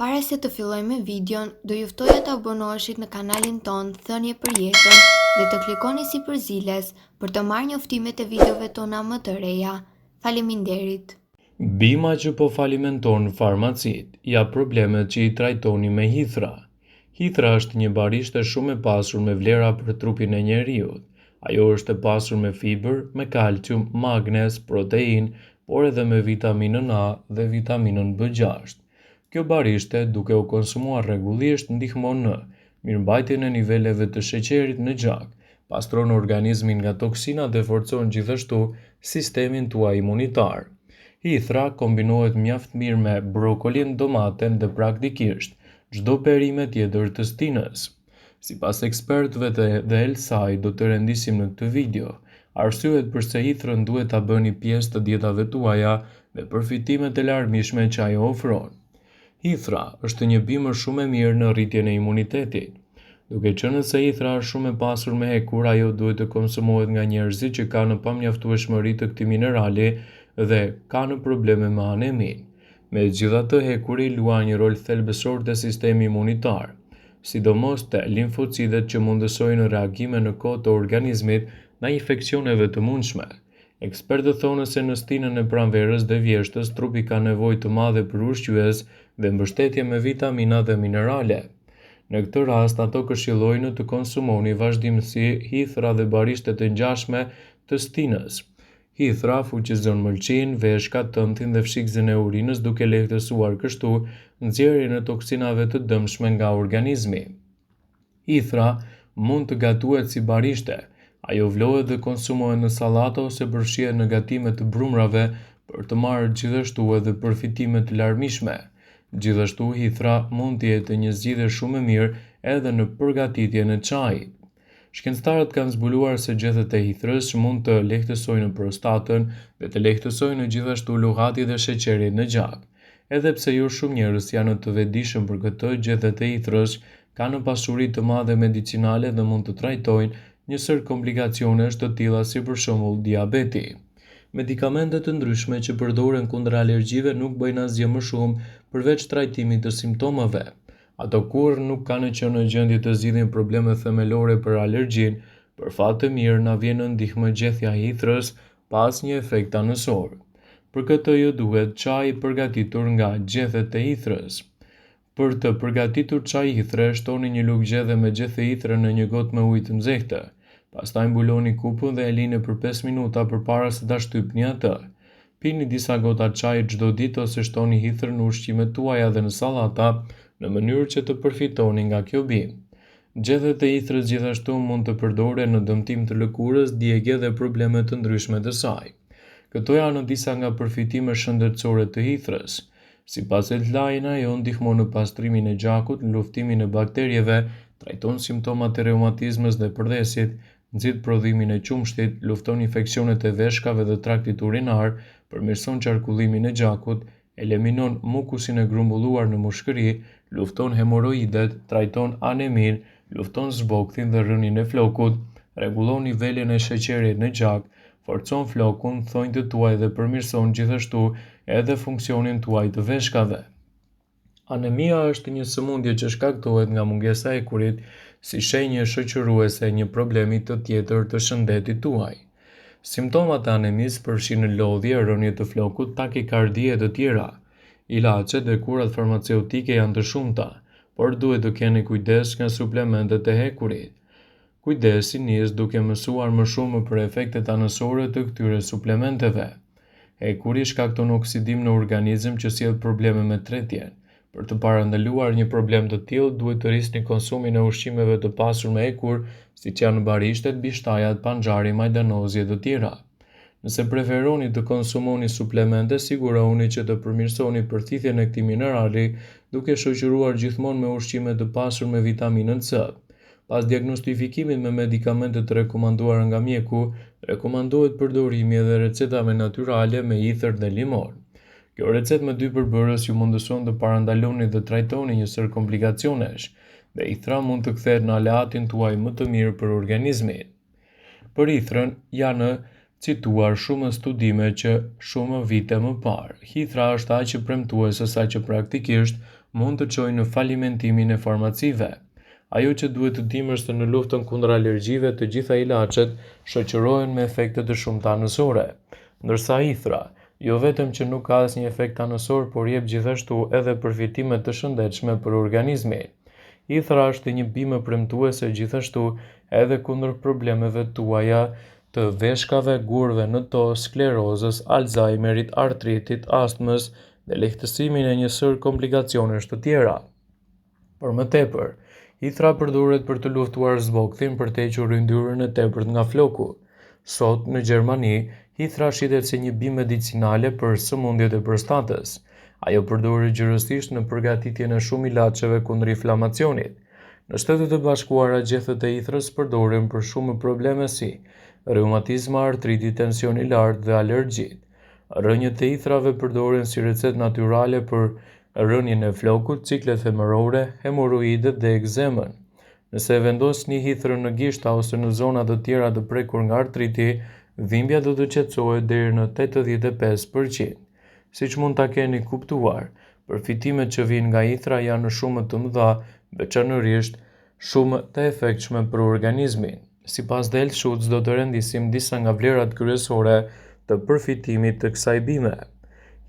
Para se të fillojmë me videon, do ju ftoja të abonoheshit në kanalin ton Thënie për Jetën dhe të klikoni si përziles për të marrë njoftimet e videove tona më të reja. Faleminderit. Bima që po falimenton farmacit, ja problemet që i trajtoni me hithra. Hithra është një barishte shumë e pasur me vlera për trupin e njeriut. Ajo është e pasur me fiber, me kalcium, magnez, protein, por edhe me vitaminën A dhe vitaminën B6. Kjo barishte, duke u konsumuar rregullisht, ndihmon në mirëmbajtjen e niveleve të sheqerit në gjak, pastron organizmin nga toksinat dhe forcon gjithashtu sistemin tuaj imunitar. Hithra kombinohet mjaft mirë me brokolin, domaten dhe praktikisht çdo perime tjetër të stinës. Sipas ekspertëve dhe Elsaj do të rendisim në këtë video, arsyet pse hithrën duhet ta bëni pjesë të dietave tuaja dhe përfitimet e larmishme që ajo ofron. Hithra është një bimë shumë e mirë në rritjen e imunitetit. Duke qenë se hithra është shumë e pasur me hekur, ajo duhet të konsumohet nga njerëzit që kanë pamjaftueshmëri të këtij minerali dhe kanë probleme me anemin. Megjithatë, hekuri luan një rol thelbësor te sistemi imunitar, sidomos te limfocitet që mundësojnë reagime në kohë të organizmit ndaj infeksioneve të mundshme. Ekspertët thonë se në stinën e pranverës dhe vjeshtës trupi ka nevojë të madhe për ushqyes dhe mbështetje me vitamina dhe minerale. Në këtë rast, ato këshillojnë të konsumoni vazhdimsi hithra dhe barishtet e ngjashme të stinës. Hithra fuqizon mëlçin, veshkat, tëndin dhe fshikësin e urinës, duke lehtësuar kështu nxjerrjen e toksinave të dëmshme nga organizmi. Hithra mund të gatuhet si barishte. Ajo vlohet dhe konsumohet në sallata ose përfshihet në gatime të brumrave për të marrë gjithashtu edhe përfitime të larmishme. Gjithashtu, hithra mund të jetë një zgjidhje shumë e mirë edhe në përgatitjen e çajit. Shkencëtarët kanë zbuluar se gjethet e hithrës mund të lehtësojnë prostatën dhe të lehtësojnë gjithashtu llogatit e sheqerit në gjak. Edhe pse jo shumë njerëz janë të vetëdijshëm për këtë, gjethet e hithrës kanë pasuri të madhe medicinale dhe mund të trajtojnë një sër komplikacionesh të tilla si për shembull diabeti. Medikamentet të ndryshme që përdoren kundër alergjive nuk bëjnë asgjë më shumë përveç trajtimit të simptomave. Ato kurrë nuk kanë qenë në gjendje të zgjidhin probleme themelore për alergjinë, për fat të mirë na vjen në ndihmë gjethja e hithrës pa asnjë efekt anësor. Për këtë ju duhet çaj i përgatitur nga gjethet e hithrës. Për të përgatitur çaj hithre, shtoni një lugë gjethe me gjethe hithre në një gotë me ujë të nxehtë. Pastaj mbuloni kupën dhe e lini për 5 minuta përpara se ta shtypni atë. Pini disa gota çaj çdo ditë ose shtoni hithrën në ushqimet tuaja dhe në sallata në mënyrë që të përfitoni nga kjo bimë. Gjethet e hithrës gjithashtu mund të përdoren në dëmtim të lëkurës, djegje dhe probleme të ndryshme të saj. Këto janë disa nga përfitimet shëndetësore të hithrës. Sipas Eltlajn, ajo ndihmon në pastrimin e gjakut, në luftimin e bakterieve, trajton simptomat e reumatizmës dhe përdhesit, nxit prodhimin e qumshtit, lufton infeksionet e veshkave dhe traktit urinar, përmirëson qarkullimin e gjakut, eliminon mukusin e grumbulluar në mushkëri, lufton hemoroidet, trajton anemin, lufton zhbogthin dhe rënien e flokut, rregullon nivelin e sheqerit në gjak, forcon flokun, thonjtë tuaj dhe përmirëson gjithashtu edhe funksionin tuaj të veshkave. Anemia është një sëmundje që shkaktohet nga mungesa e hekurit si shenjë shoqëruese e një problemi të tjetër të shëndetit tuaj. Simptomat e anemisë përfshin lodhje, rënje të flokut, takikardi e të tjera. Ilaçet dhe kurat farmaceutike janë të shumta, por duhet të keni kujdes nga suplementet e hekurit. Kujdesi nis duke mësuar më shumë për efektet anësore të këtyre suplementeve. Hekuri shkakton oksidim në organizëm që sjell probleme me tretjen. Për të parandaluar një problem të tillë, duhet të rrisni konsumin e ushqimeve të pasur me hekur, siç janë barishtet, bishtajat, panxhari, majdanozë e të tjera. Nëse preferoni të konsumoni suplemente, sigurohuni që të përmirësoni përthithjen e këtij minerali duke shoqëruar gjithmonë me ushqime të pasur me vitaminën C. Pas diagnostifikimit me medikamente të rekomanduara nga mjeku, rekomandohet përdorimi edhe recetave natyrale me hitër dhe limon. Kjo recetë me 2 përbërës ju mundëson të parandaloni dhe trajtoni një sër komplikacionesh, dhe hithra mund të kthehet në aleatin tuaj më të mirë për organizmin. Për hithrën janë cituar shumë studime që shumë vite më parë. Hithra është aq e premtuese sa që praktikisht mund të çojë në falimentimin e farmacive. Ajo që duhet të dimë është se në luftën kundër alergjive të gjitha ilaçet shoqërohen me efekte të shumta anësore, ndërsa hithra jo vetëm që nuk ka asnjë efekt anësor, por jep gjithashtu edhe përfitime të shëndetshme për organizmin. Hithra është një bimë premtuese gjithashtu edhe kundër problemeve tuaja të veshkave, gurve në to, sklerozës, Alzheimerit, artritit, astmës dhe lehtësimin e një sër komplikacionesh të tjera. Por më tepër, hithra përdoret për të luftuar zbogthin për të hequr yndyrën e tepërt nga floku. Sot, në Gjermani, hithra shitet si një bimë medicinale për sëmundjet e prostatës. Ajo përdoret gjërësisht në përgatitjen e shumë ilaçeve kundër inflamacionit. Në Shtetet e Bashkuara gjethet e hithrës përdoren për shumë probleme si reumatizma, artriti, tensioni i lartë dhe alergjit. Rrënjët e hithrave përdoren si recetë natyrale për rënien e flokut, ciklet femërore, hemoroidet dhe ekzemën. Nëse vendosni hithrën në gishta ose në zona të tjera të prekur nga artriti, dhimbja do të qetësohet deri në 85%. Siç mund ta keni kuptuar, përfitimet që vijnë nga hithra janë shumë të mëdha, veçanërisht shumë të efektshme për organizmin. Sipas Del Schutz, do të rendisim disa nga vlerat kryesore të përfitimit të kësaj bime.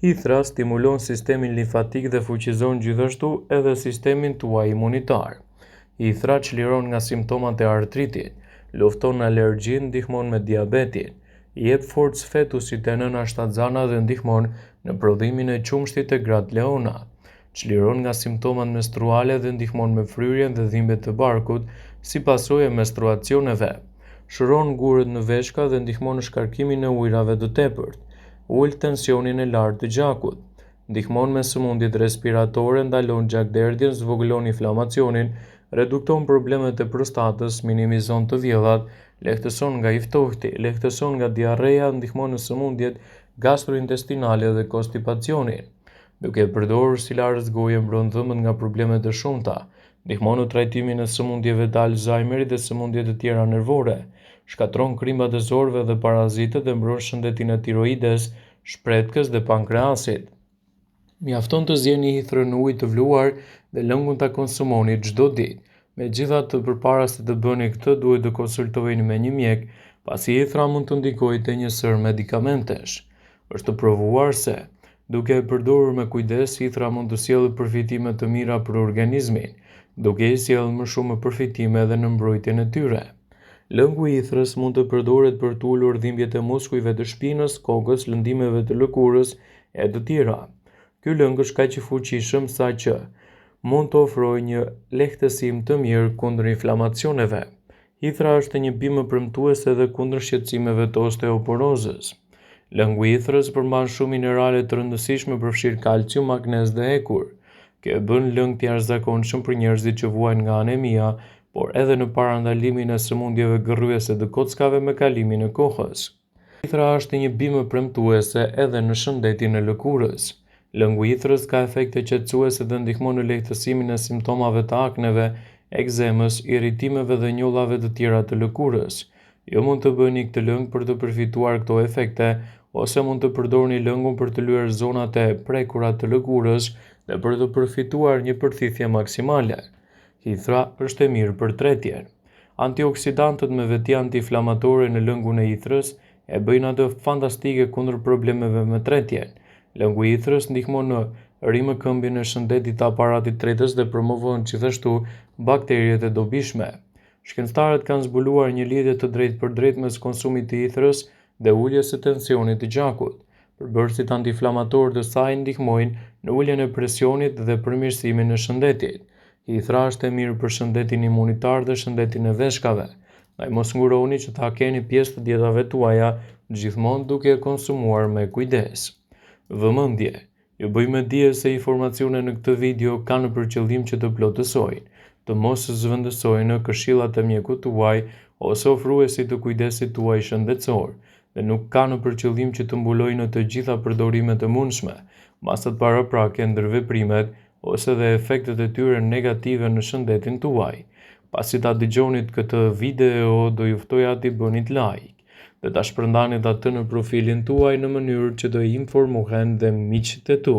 Hithra stimulon sistemin limfatik dhe fuqizon gjithashtu edhe sistemin tuaj imunitar. Hithra çliron nga simptomat e artritit, lufton alergjinë, ndihmon me diabetin, jep forcë fetusit e nëna shtatzana dhe ndihmon në prodhimin e qumshtit të gratë leona. Çliron nga simptomat menstruale dhe ndihmon me fryrjen dhe dhimbjet të barkut si pasojë e menstruacioneve. Shëron gurët në veshka dhe ndihmon në shkarkimin e ujrave të tepërt. Ul tensionin e lartë të gjakut. Ndihmon me sëmundjet respiratore, ndalon gjakderdhjen, zvogëlon inflamacionin, redukton problemet e prostatës, minimizon të vjellat, lehtëson nga i ftohti, lehtëson nga diarreja, ndihmon në sëmundjet gastrointestinale dhe konstipacionin. Duke përdorur silarës goje mbron dhëmbët nga probleme të shumta, ndihmon në trajtimin e sëmundjeve të Alzheimerit dhe sëmundje të tjera nervore, shkatron krimbat e zorëve dhe parazitët dhe mbron shëndetin e tiroides, shpretkës dhe pankreasit. Mjafton të zjeni hithrën në ujë të vluar dhe lëngun ta konsumoni çdo ditë. Megjithatë, përpara se të bëni këtë, duhet të konsultoheni me një mjek, pasi hithra mund të ndikojë te një sër medikamentesh. Është të provuar se, duke e përdorur me kujdes, hithra mund të sjellë përfitime të mira për organizmin, duke i sjellë më shumë përfitime edhe në mbrojtjen e tyre. Lëngu i hithrës mund të përdoret për të ulur dhimbjet e muskujve të shpinës, kokës, lëndimeve të lëkurës e të tjera. Ky lëng është kaq i fuqishëm sa që mund të ofrojë një lehtësim të mirë kundër inflamacioneve. Hithra është një bimë premtuese edhe kundër shqetësimeve të osteoporozës. Lëngu i hithrës përmban shumë minerale të rëndësishme, përfshirë kalcium, magnez dhe hekur. Kjo e bën lëng të jashtëzakonshëm për njerëzit që vuajnë nga anemia, por edhe në parandalimin e sëmundjeve gërryese të kockave me kalimin e kohës. Hithra është një bimë premtuese edhe në shëndetin e lëkurës. Lëngu i hithrës ka efekte qetësuese dhe ndihmon në lehtësimin e simptomave të akneve, ekzemës, irritimeve dhe njollave të tjera të lëkurës. Jo mund të bëni këtë lëng për të përfituar këto efekte, ose mund të përdorni lëngun për të lyer zonat e prekura të lëkurës dhe për të përfituar një përthithje maksimale. Hithra është e mirë për tretjen. Antioksidantët me veti antiinflamatore në lëngun e hithrës e bëjnë atë fantastike kundër problemeve me tretjen. Lëngu i hithrës ndihmon në rimëkëmbjen e shëndetit të aparatit tretës dhe promovon gjithashtu bakteriet e dobishme. Shkencëtarët kanë zbuluar një lidhje të drejtpërdrejtë mes konsumit të hithrës dhe uljes së tensionit të gjakut. Përbërësit antiinflamatorë të saj ndihmojnë në uljen e presionit dhe përmirësimin e shëndetit. Hithra është e mirë për shëndetin imunitar dhe shëndetin e veshkave. Ndaj mos nguroni që ta keni pjesë të dietave tuaja gjithmonë duke e konsumuar me kujdes. Vëmendje, ju bëjmë dije se informacionet në këtë video kanë për qëllim që të plotësojnë, të mos zëvendësojnë në këshillat e mjekut tuaj ose ofruesit të kujdesit tuaj shëndetësor, dhe nuk kanë për qëllim që të mbulojnë të gjitha përdorimet e mundshme, masat paraprake, ndërveprimet ose dhe efektet e tyre negative në shëndetin tuaj. Pasi ta dëgjonit këtë video, do ju ftoja t'i bënit like dhe ta shpërndanit atë në profilin tuaj në mënyrë që të informohen dhe miqtë e tu.